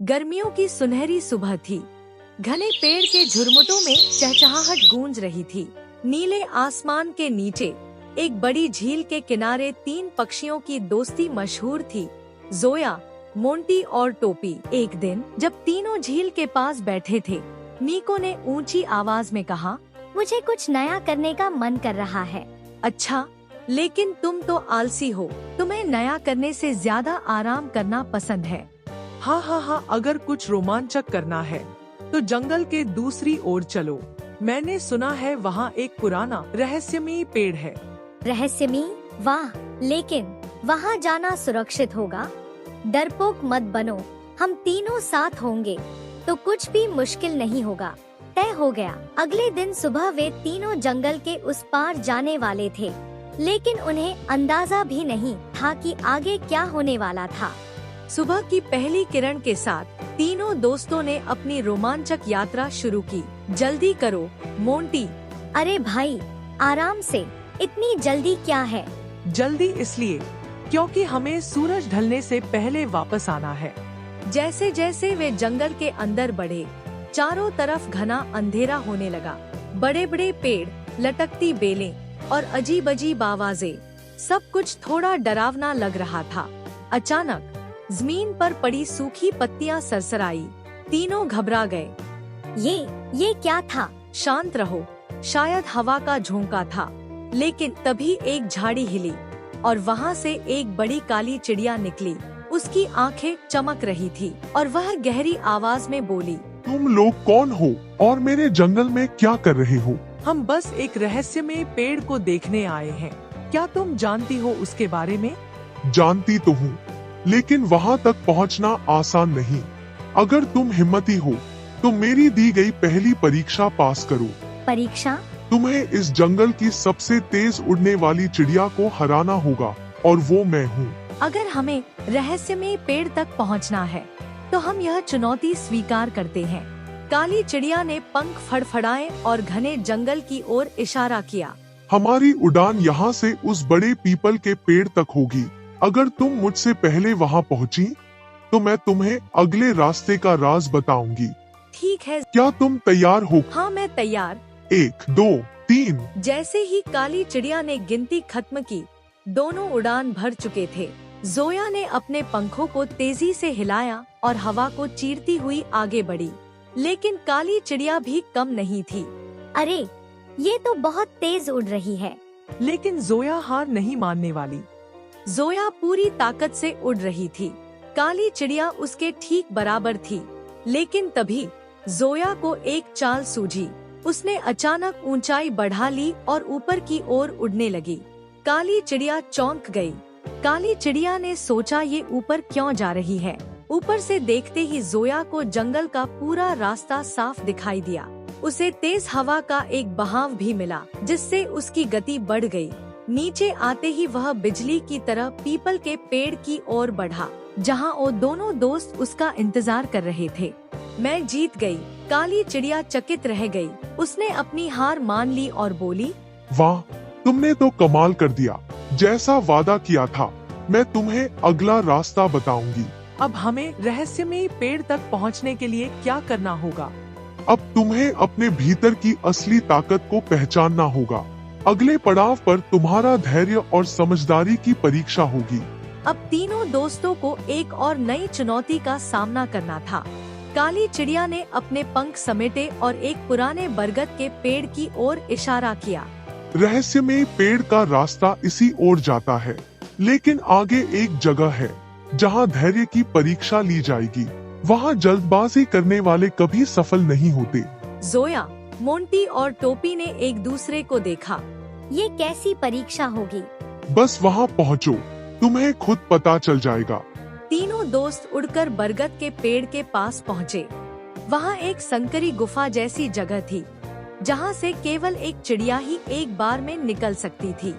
गर्मियों की सुनहरी सुबह थी। घने पेड़ के झुरमुटों में चहचहाहट गूंज रही थी। नीले आसमान के नीचे एक बड़ी झील के किनारे 3 पक्षियों की दोस्ती मशहूर थी, जोया, मोंटी और टोपी। एक दिन जब तीनों झील के पास बैठे थे, नीको ने ऊंची आवाज में कहा, मुझे कुछ नया करने का मन कर रहा है। अच्छा, लेकिन तुम तो आलसी हो। तुम्हें नया करने से ज्यादा आराम करना पसंद है। हाँ, अगर कुछ रोमांचक करना है तो जंगल के दूसरी ओर चलो। मैंने सुना है वहाँ एक पुराना रहस्यमयी पेड़ है। रहस्यमयी? वाह, लेकिन वहाँ जाना सुरक्षित होगा। डरपोक मत बनो, हम तीनों साथ होंगे तो कुछ भी मुश्किल नहीं होगा। तय हो गया। अगले दिन सुबह वे तीनों जंगल के उस पार जाने वाले थे, लेकिन उन्हें अंदाजा भी नहीं था कि आगे क्या होने वाला था। सुबह की पहली किरण के साथ तीनों दोस्तों ने अपनी रोमांचक यात्रा शुरू की। जल्दी करो, मोंटी। अरे भाई, आराम से, इतनी जल्दी क्या है? जल्दी इसलिए क्योंकि हमें सूरज ढलने से पहले वापस आना है। जैसे जैसे वे जंगल के अंदर बढ़े, चारों तरफ घना अंधेरा होने लगा। बड़े बड़े पेड़, लटकती बेलें और अजीब अजीब आवाजें, सब कुछ थोड़ा डरावना लग रहा था। अचानक जमीन पर पड़ी सूखी पत्तियां सरसराई। तीनों घबरा गए। ये क्या था? शांत रहो, शायद हवा का झोंका था। लेकिन तभी एक झाड़ी हिली और वहाँ से एक बड़ी काली चिड़िया निकली। उसकी आंखें चमक रही थी और वह गहरी आवाज में बोली, तुम लोग कौन हो और मेरे जंगल में क्या कर रहे हो? हम बस एक रहस्यमय पेड़ को देखने आए हैं। क्या तुम जानती हो उसके बारे में? जानती तो हूँ, लेकिन वहाँ तक पहुँचना आसान नहीं। अगर तुम हिम्मती हो तो मेरी दी गई पहली परीक्षा पास करो। परीक्षा? तुम्हें इस जंगल की सबसे तेज उड़ने वाली चिड़िया को हराना होगा और वो मैं हूँ। अगर हमें रहस्यमय पेड़ तक पहुँचना है तो हम यह चुनौती स्वीकार करते हैं। काली चिड़िया ने पंख फड़फड़ाए और घने जंगल की ओर इशारा किया। हमारी उड़ान यहाँ से उस बड़े पीपल के पेड़ तक होगी। अगर तुम मुझसे पहले वहाँ पहुँची तो मैं तुम्हें अगले रास्ते का राज बताऊंगी। ठीक है। क्या तुम तैयार हो? हाँ, मैं तैयार। 1, 2, 3। जैसे ही काली चिड़िया ने गिनती खत्म की, दोनों उड़ान भर चुके थे। जोया ने अपने पंखों को तेजी से हिलाया और हवा को चीरती हुई आगे बढ़ी, लेकिन काली चिड़िया भी कम नहीं थी। अरे, ये तो बहुत तेज उड़ रही है। लेकिन जोया हार नहीं मानने वाली। जोया पूरी ताकत से उड़ रही थी। काली चिड़िया उसके ठीक बराबर थी, लेकिन तभी जोया को एक चाल सूझी। उसने अचानक ऊंचाई बढ़ा ली और ऊपर की ओर उड़ने लगी। काली चिड़िया चौंक गई। काली चिड़िया ने सोचा, ये ऊपर क्यों जा रही है? ऊपर से देखते ही जोया को जंगल का पूरा रास्ता साफ दिखाई दिया। उसे तेज हवा का एक बहाव भी मिला, जिससे उसकी गति बढ़ गई। नीचे आते ही वह बिजली की तरह पीपल के पेड़ की ओर बढ़ा, जहां वो दोनों दोस्त उसका इंतजार कर रहे थे। मैं जीत गई। काली चिड़िया चकित रह गई। उसने अपनी हार मान ली और बोली, वाह, तुमने तो कमाल कर दिया। जैसा वादा किया था, मैं तुम्हें अगला रास्ता बताऊंगी। अब हमें रहस्यमय पेड़ तक पहुंचने के लिए क्या करना होगा? अब तुम्हें अपने भीतर की असली ताकत को पहचानना होगा। अगले पड़ाव पर तुम्हारा धैर्य और समझदारी की परीक्षा होगी। अब तीनों दोस्तों को एक और नई चुनौती का सामना करना था। काली चिड़िया ने अपने पंख समेटे और एक पुराने बरगद के पेड़ की ओर इशारा किया। रहस्यमय पेड़ का रास्ता इसी ओर जाता है, लेकिन आगे एक जगह है जहाँ धैर्य की परीक्षा ली जाएगी। वहाँ जल्दबाजी करने वाले कभी सफल नहीं होते। जोया, मोंटी और टोपी ने एक दूसरे को देखा। ये कैसी परीक्षा होगी? बस वहाँ पहुँचो, तुम्हें खुद पता चल जाएगा। तीनों दोस्त उड़कर बरगद के पेड़ के पास पहुँचे। वहाँ एक संकरी गुफा जैसी जगह थी, जहाँ से केवल एक चिड़िया ही एक बार में निकल सकती थी।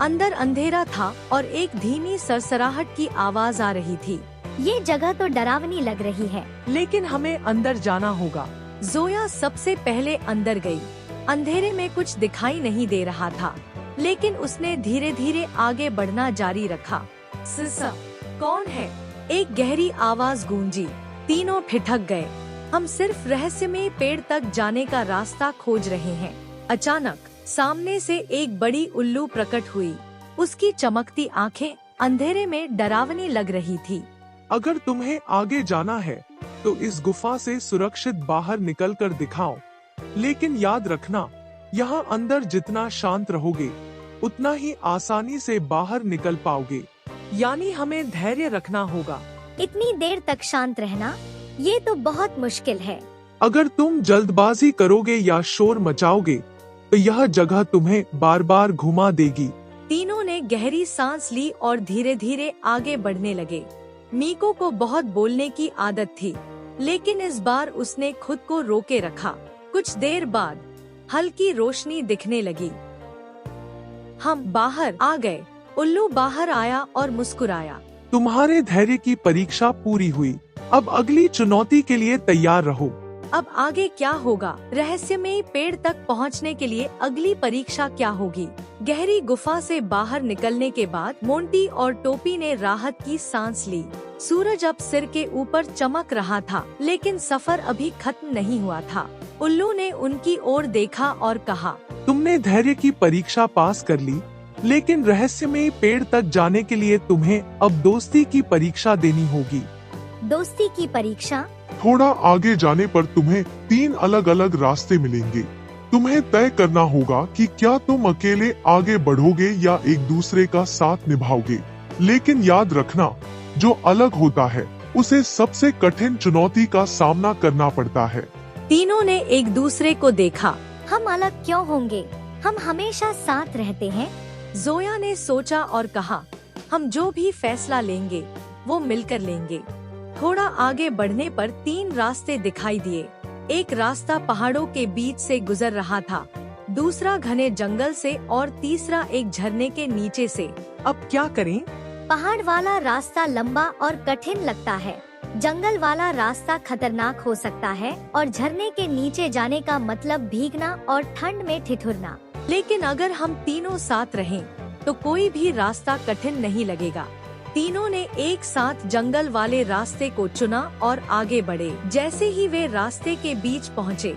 अंदर अंधेरा था और एक धीमी सरसराहट की आवाज आ रही थी। ये जगह तो डरावनी लग रही है। लेकिन हमें अंदर जाना होगा। जोया सबसे पहले अंदर गई। अंधेरे में कुछ दिखाई नहीं दे रहा था, लेकिन उसने धीरे धीरे आगे बढ़ना जारी रखा। सिसा, कौन है? एक गहरी आवाज गूंजी। तीनों ठिठक गए। हम सिर्फ रहस्यमय पेड़ तक जाने का रास्ता खोज रहे हैं। अचानक सामने से एक बड़ी उल्लू प्रकट हुई। उसकी चमकती आंखें अंधेरे में डरावनी लग रही थी। अगर तुम्हें आगे जाना है तो इस गुफा से सुरक्षित बाहर निकल कर दिखाओ, लेकिन याद रखना, यहाँ अंदर जितना शांत रहोगे उतना ही आसानी से बाहर निकल पाओगे। यानी हमें धैर्य रखना होगा। इतनी देर तक शांत रहना, ये तो बहुत मुश्किल है। अगर तुम जल्दबाजी करोगे या शोर मचाओगे तो यह जगह तुम्हें बार बार घुमा देगी। तीनों ने गहरी सांस ली और धीरे धीरे आगे बढ़ने लगे। मीको को बहुत बोलने की आदत थी, लेकिन इस बार उसने खुद को रोके रखा। कुछ देर बाद हल्की रोशनी दिखने लगी। हम बाहर आ गए। उल्लू बाहर आया और मुस्कुराया। तुम्हारे धैर्य की परीक्षा पूरी हुई। अब अगली चुनौती के लिए तैयार रहो। अब आगे क्या होगा? रहस्यमय पेड़ तक पहुंचने के लिए अगली परीक्षा क्या होगी? गहरी गुफा से बाहर निकलने के बाद मोंटी और टोपी ने राहत की सांस ली। सूरज अब सिर के ऊपर चमक रहा था, लेकिन सफर अभी खत्म नहीं हुआ था। उल्लू ने उनकी ओर देखा और कहा, तुमने धैर्य की परीक्षा पास कर ली, लेकिन रहस्यमय पेड़ तक जाने के लिए तुम्हें अब दोस्ती की परीक्षा देनी होगी। दोस्ती की परीक्षा? थोड़ा आगे जाने पर तुम्हें 3 अलग अलग रास्ते मिलेंगे। तुम्हें तय करना होगा कि क्या तुम अकेले आगे बढ़ोगे या एक दूसरे का साथ निभाओगे। लेकिन याद रखना, जो अलग होता है उसे सबसे कठिन चुनौती का सामना करना पड़ता है। तीनों ने एक दूसरे को देखा। हम अलग क्यों होंगे? हम हमेशा साथ रहते हैं। जोया ने सोचा और कहा, हम जो भी फैसला लेंगे वो मिलकर लेंगे। थोड़ा आगे बढ़ने पर 3 रास्ते दिखाई दिए। एक रास्ता पहाड़ों के बीच से गुजर रहा था, दूसरा घने जंगल से और तीसरा एक झरने के नीचे से। अब क्या करें? पहाड़ वाला रास्ता लंबा और कठिन लगता है। जंगल वाला रास्ता खतरनाक हो सकता है और झरने के नीचे जाने का मतलब भीगना और ठंड में ठिठुरना। लेकिन अगर हम तीनों साथ रहें तो कोई भी रास्ता कठिन नहीं लगेगा। तीनों ने एक साथ जंगल वाले रास्ते को चुना और आगे बढ़े। जैसे ही वे रास्ते के बीच पहुँचे,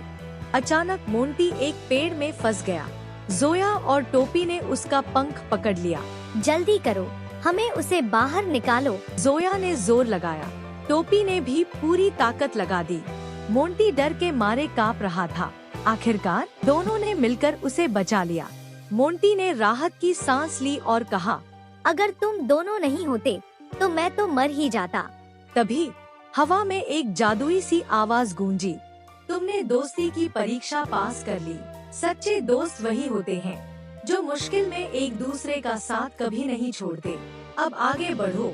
अचानक मोंटी एक पेड़ में फंस गया। जोया और टोपी ने उसका पंख पकड़ लिया। जल्दी करो, हमें उसे बाहर निकालो। जोया ने जोर लगाया, टोपी ने भी पूरी ताकत लगा दी। मोंटी डर के मारे कांप रहा था। आखिरकार दोनों ने मिलकर उसे बचा लिया। मोंटी ने राहत की सांस ली और कहा, अगर तुम दोनों नहीं होते तो मैं तो मर ही जाता। तभी हवा में एक जादुई सी आवाज गूंजी, तुमने दोस्ती की परीक्षा पास कर ली। सच्चे दोस्त वही होते हैं जो मुश्किल में एक दूसरे का साथ कभी नहीं छोड़ते। अब आगे बढ़ो।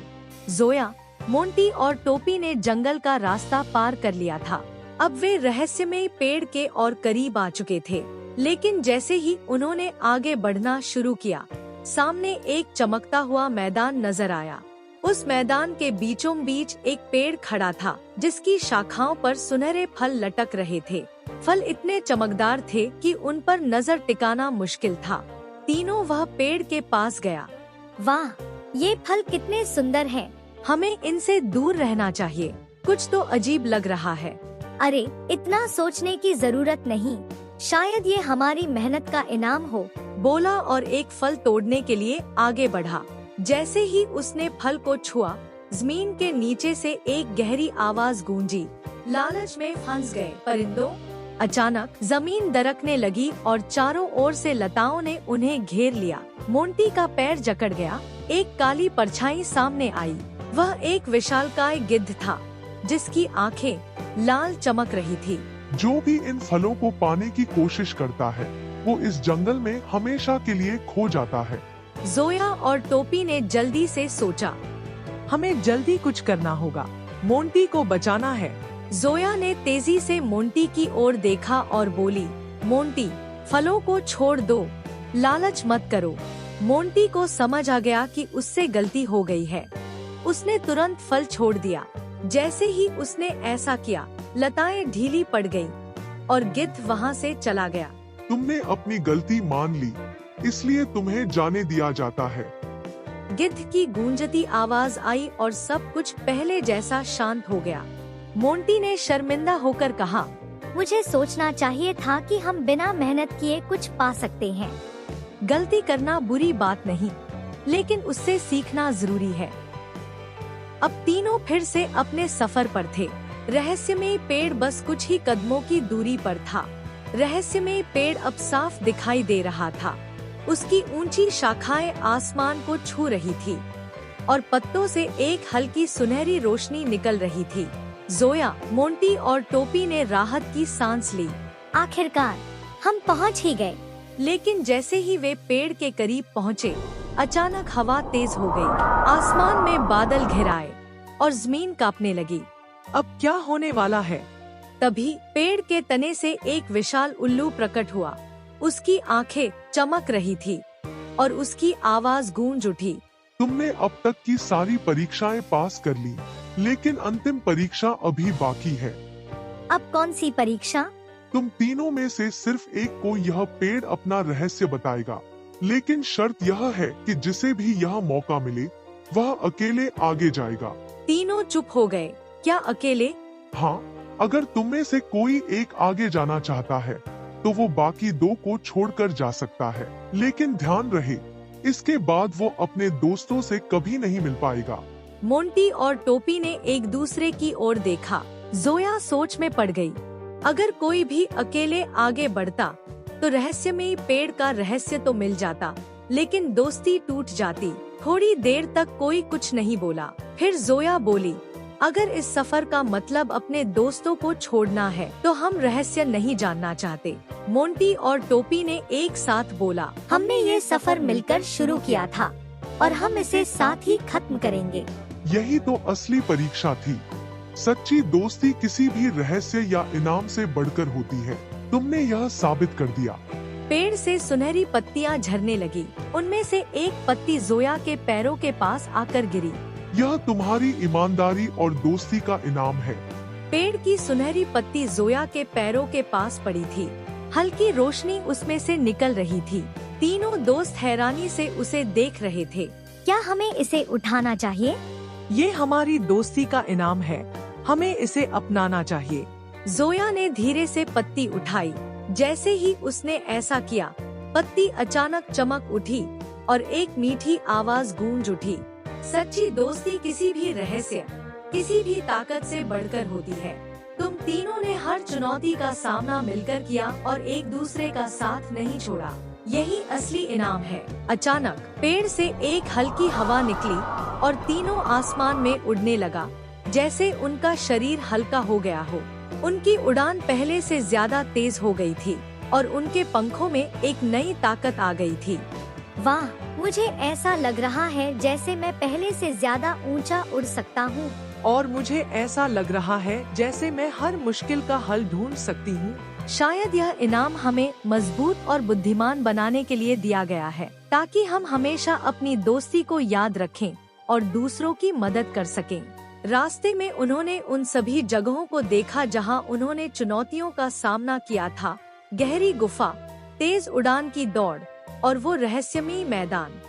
जोया, मोंटी और टोपी ने जंगल का रास्ता पार कर लिया था। अब वे रहस्यमय पेड़ के और करीब आ चुके थे। लेकिन जैसे ही उन्होंने आगे बढ़ना शुरू किया, सामने एक चमकता हुआ मैदान नजर आया। उस मैदान के बीचों बीच एक पेड़ खड़ा था, जिसकी शाखाओं पर सुनहरे फल लटक रहे थे। फल इतने चमकदार थे कि उन पर नजर टिकाना मुश्किल था। तीनों वह पेड़ के पास गया। वाह, ये फल कितने सुंदर हैं। हमें इनसे दूर रहना चाहिए, कुछ तो अजीब लग रहा है। अरे, इतना सोचने की जरूरत नहीं, शायद ये हमारी मेहनत का इनाम हो, बोला और एक फल तोड़ने के लिए आगे बढ़ा। जैसे ही उसने फल को छुआ, जमीन के नीचे से एक गहरी आवाज गूंजी, लालच में फंस गए परिंदों। अचानक जमीन दरकने लगी और चारों ओर से लताओं ने उन्हें घेर लिया। मोंटी का पैर जकड़ गया। एक काली परछाई सामने आई। वह एक विशालकाय गिद्ध था, जिसकी आंखें लाल चमक रही थी। जो भी इन फलों को पाने की कोशिश करता है वो इस जंगल में हमेशा के लिए खो जाता है। जोया और टोपी ने जल्दी से सोचा, हमें जल्दी कुछ करना होगा, मोंटी को बचाना है। जोया ने तेजी से मोंटी की ओर देखा और बोली, मोंटी, फलों को छोड़ दो, लालच मत करो। मोंटी को समझ आ गया कि उससे गलती हो गई है। उसने तुरंत फल छोड़ दिया। जैसे ही उसने ऐसा किया, लताएं ढीली पड़ गईं और गिद्ध वहां से चला गया। तुमने अपनी गलती मान ली, इसलिए तुम्हें जाने दिया जाता है। गिद्ध की गूंजती आवाज आई और सब कुछ पहले जैसा शांत हो गया। मोंटी ने शर्मिंदा होकर कहा, मुझे सोचना चाहिए था कि हम बिना मेहनत किए कुछ पा सकते हैं। गलती करना बुरी बात नहीं, लेकिन उससे सीखना जरूरी है। अब तीनों फिर से अपने सफर पर थे। रहस्यमयी पेड़ बस कुछ ही कदमों की दूरी पर था। रहस्यमयी पेड़ अब साफ दिखाई दे रहा था। उसकी ऊंची शाखाएं आसमान को छू रही थी और पत्तों से एक हल्की सुनहरी रोशनी निकल रही थी। जोया, मोंटी और टोपी ने राहत की सांस ली। आखिरकार हम पहुंच ही गए। लेकिन जैसे ही वे पेड़ के करीब पहुँचे, अचानक हवा तेज हो गई। आसमान में बादल घिराए और जमीन कांपने लगी। अब क्या होने वाला है? तभी पेड़ के तने से एक विशाल उल्लू प्रकट हुआ। उसकी आंखें चमक रही थी और उसकी आवाज गूंज उठी। तुमने अब तक की सारी परीक्षाएं पास कर ली, लेकिन अंतिम परीक्षा अभी बाकी है। अब कौन सी परीक्षा? तुम तीनों में से सिर्फ एक को यह पेड़ अपना रहस्य बताएगा, लेकिन शर्त यह है कि जिसे भी यह मौका मिले वह अकेले आगे जाएगा। तीनों चुप हो गए। क्या अकेले? हाँ, अगर तुम में से कोई एक आगे जाना चाहता है तो वो बाकी दो को छोड़कर जा सकता है, लेकिन ध्यान रहे इसके बाद वो अपने दोस्तों से कभी नहीं मिल पाएगा। मोंटी और टोपी ने एक दूसरे की ओर देखा। जोया सोच में पड़ गई। अगर कोई भी अकेले आगे बढ़ता तो रहस्यमयी पेड़ का रहस्य तो मिल जाता, लेकिन दोस्ती टूट जाती। थोड़ी देर तक कोई कुछ नहीं बोला। फिर जोया बोली, अगर इस सफर का मतलब अपने दोस्तों को छोड़ना है तो हम रहस्य नहीं जानना चाहते। मोंटी और टोपी ने एक साथ बोला, हमने ये सफर मिलकर शुरू किया था और हम इसे साथ ही खत्म करेंगे। यही तो असली परीक्षा थी। सच्ची दोस्ती किसी भी रहस्य या इनाम से बढ़कर होती है। तुमने यह साबित कर दिया। पेड़ से सुनहरी पत्तियां झरने लगी। उनमें से एक पत्ती जोया के पैरों के पास आकर गिरी। यह तुम्हारी ईमानदारी और दोस्ती का इनाम है। पेड़ की सुनहरी पत्ती जोया के पैरों के पास पड़ी थी। हल्की रोशनी उसमें से निकल रही थी। तीनों दोस्त हैरानी से उसे देख रहे थे। क्या हमें इसे उठाना चाहिए? ये हमारी दोस्ती का इनाम है, हमें इसे अपनाना चाहिए। जोया ने धीरे से पत्ती उठाई। जैसे ही उसने ऐसा किया, पत्ती अचानक चमक उठी और एक मीठी आवाज गूंज उठी। सच्ची दोस्ती किसी भी रहस्य, किसी भी ताकत से बढ़कर होती है। तुम तीनों ने हर चुनौती का सामना मिलकर किया और एक दूसरे का साथ नहीं छोड़ा। यही असली इनाम है। अचानक पेड़ से एक हल्की हवा निकली और तीनों आसमान में उड़ने लगा, जैसे उनका शरीर हल्का हो गया हो। उनकी उड़ान पहले से ज्यादा तेज हो गई थी और उनके पंखों में एक नई ताकत आ गई थी। वाह, मुझे ऐसा लग रहा है जैसे मैं पहले से ज्यादा ऊंचा उड़ सकता हूँ। और मुझे ऐसा लग रहा है जैसे मैं हर मुश्किल का हल ढूंढ सकती हूँ। शायद यह इनाम हमें मजबूत और बुद्धिमान बनाने के लिए दिया गया है, ताकि हम हमेशा अपनी दोस्ती को याद रखें और दूसरों की मदद कर सकें। रास्ते में उन्होंने उन सभी जगहों को देखा जहां उन्होंने चुनौतियों का सामना किया था। गहरी गुफा, तेज उड़ान की दौड़ और वो रहस्यमयी मैदान।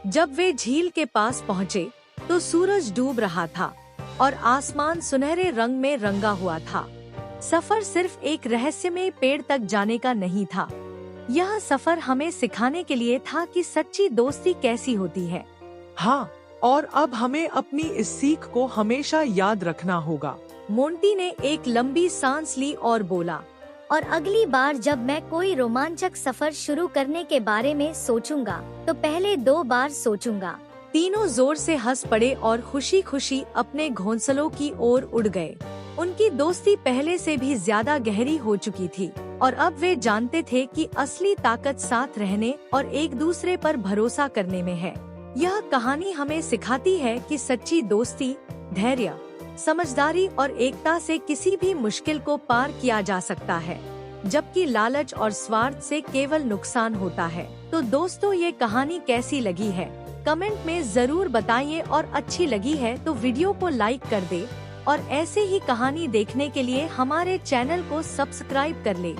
जब वे झील के पास पहुँचे तो सूरज डूब रहा था और आसमान सुनहरे रंग में रंगा हुआ था। सफर सिर्फ एक रहस्यमय पेड़ तक जाने का नहीं था। यह सफर हमें सिखाने के लिए था कि सच्ची दोस्ती कैसी होती है। हाँ, और अब हमें अपनी इस सीख को हमेशा याद रखना होगा। मोंटी ने एक लंबी सांस ली और बोला, और अगली बार जब मैं कोई रोमांचक सफर शुरू करने के बारे में सोचूंगा तो पहले 2 बार सोचूंगा। तीनों जोर से हंस पड़े और खुशी खुशी अपने घोंसलों की ओर उड़ गए। उनकी दोस्ती पहले से भी ज्यादा गहरी हो चुकी थी और अब वे जानते थे कि असली ताकत साथ रहने और एक दूसरे पर भरोसा करने में है। यह कहानी हमें सिखाती है कि सच्ची दोस्ती, धैर्य, समझदारी और एकता से किसी भी मुश्किल को पार किया जा सकता है, जबकि लालच और स्वार्थ से केवल नुकसान होता है। तो दोस्तों, ये कहानी कैसी लगी है कमेंट में जरूर बताइए और अच्छी लगी है तो वीडियो को लाइक कर दे और ऐसे ही कहानी देखने के लिए हमारे चैनल को सब्सक्राइब कर ले।